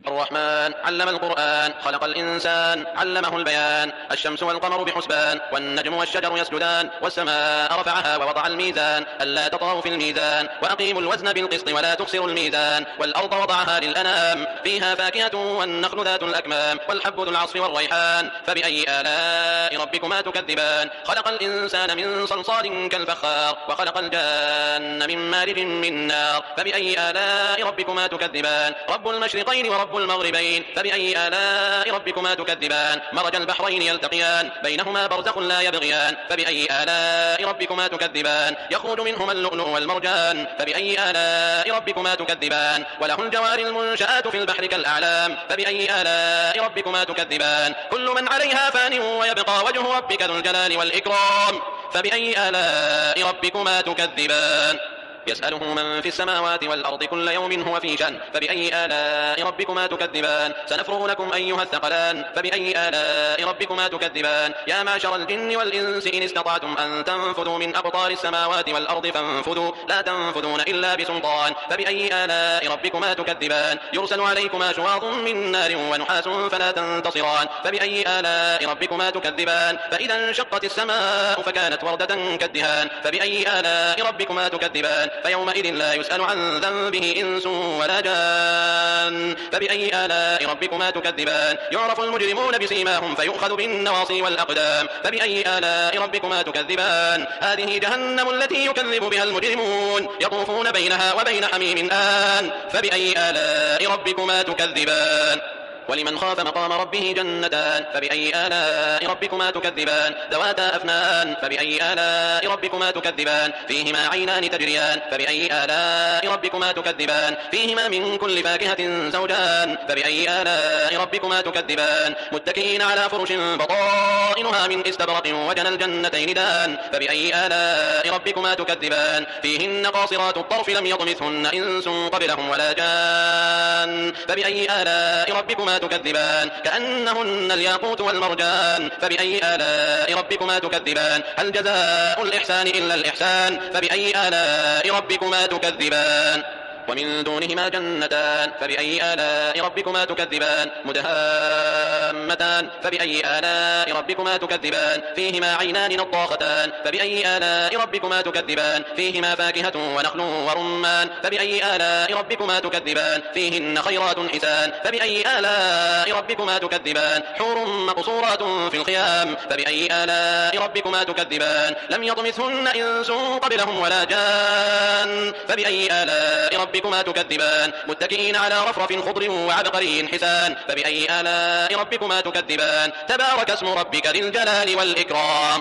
الرحمن علم القرآن خلق الإنسان علمه البيان. الشمس والقمر بحسبان والنجم والشجر يسجدان والسماء رفعها ووضع الميزان ألا تطغوا في الميزان وأقيموا الوزن بالقسط ولا تخسروا الميزان. والأرض وضعها للأنام فيها فاكهة والنخل ذات الأكمام والحب ذو العصف والريحان. فبأي آلاء ربكما تكذبان. خلق الإنسان من صلصال كالفخار وخلق الجان من مارج من نار. فبأي آلاء ربكما تكذبان. رب المشرقين ورب المغربين. فبأي آلاء ربكما تكذبان. مرج البحرين يلتقيان بينهما برزخ لا يبغيان. فبأي آلاء ربكما تكذبان. يخرج منهما اللؤلؤ والمرجان. فبأي آلاء ربكما تكذبان. وله الجوار المنشآت في البحر كالأعلام. فبأي آلاء ربكما تكذبان. كل من عليها فان ويبقى وجه ربك ذو الجلال والإكرام. فبأي آلاء ربكما تكذبان. يسأله من في السماوات والأرض كل يوم هو في شأن. فبأي آلاء ربكما تكذبان. سنفرغ لكم أيها الثقلان. فبأي آلاء ربكما تكذبان. يا معشر الجن والإنس إن استطعتم أن تنفذوا من أقطار السماوات والأرض فانفذوا لا تنفذون إلا بسلطان. فبأي آلاء ربكما تكذبان. يرسل عليكما شواظ من نار ونحاس فلا تنتصران. فبأي آلاء ربكما تكذبان. فإذا انشقت السماء فكانت وردة كالدهان. فبأي آلاء ربكما تكذبان. فيومئذ لا يسأل عن ذنبه إنس ولا جان. فبأي آلاء ربكما تكذبان. يعرف المجرمون بسيماهم فيؤخذ بالنواصي والأقدام. فبأي آلاء ربكما تكذبان. هذه جهنم التي يكذب بها المجرمون يطوفون بينها وبين حميم آن. فبأي آلاء ربكما تكذبان. ولمن خاف مقام ربه جنتان. فبأي آلاء ربكما تكذبان. ذواتا أفنان. فبأي آلاء ربكما تكذبان. فيهما عينان تجريان. فبأي آلاء ربكما تكذبان. فيهما من كل فاكهة زوجان. فبأي آلاء ربكما تكذبان. متكئين على فرش بطائنها من استبرق وجنى الجنتين دان. فبأي آلاء ربكما تكذبان. فيهن قاصرات الطرف لم يطمثهن إنس قبلهم ولا جان. فبأي آلاء ربكما تكذبان. كأنهن الياقوت والمرجان. فبأي آلاء ربكما تكذبان. هل جزاء الإحسان إلا الإحسان. فبأي آلاء ربكما تكذبان. ومن دونهما جنتان. فبأي آلاء ربكما تكذبان. مدهامتان. فبأي آلاء ربكما تكذبان. فيهما عينان نضاختان. فبأي آلاء ربكما تكذبان. فيهما فاكهة ونخل ورمان. فبأي آلاء ربكما تكذبان. فيهن خيرات حسان. فبأي آلاء ربكما تكذبان. حور مقصورات في الخيام. فبأي آلاء ربكما تكذبان. لم يطمثهن إنس قبلهم ولا جان. فبأي آلاء ربكما تكذبان. متكئين على رفرف خضر وعبقري حسان. فبأي آلاء ربكما تكذبان. تبارك اسم ربك ذي الجلال والإكرام.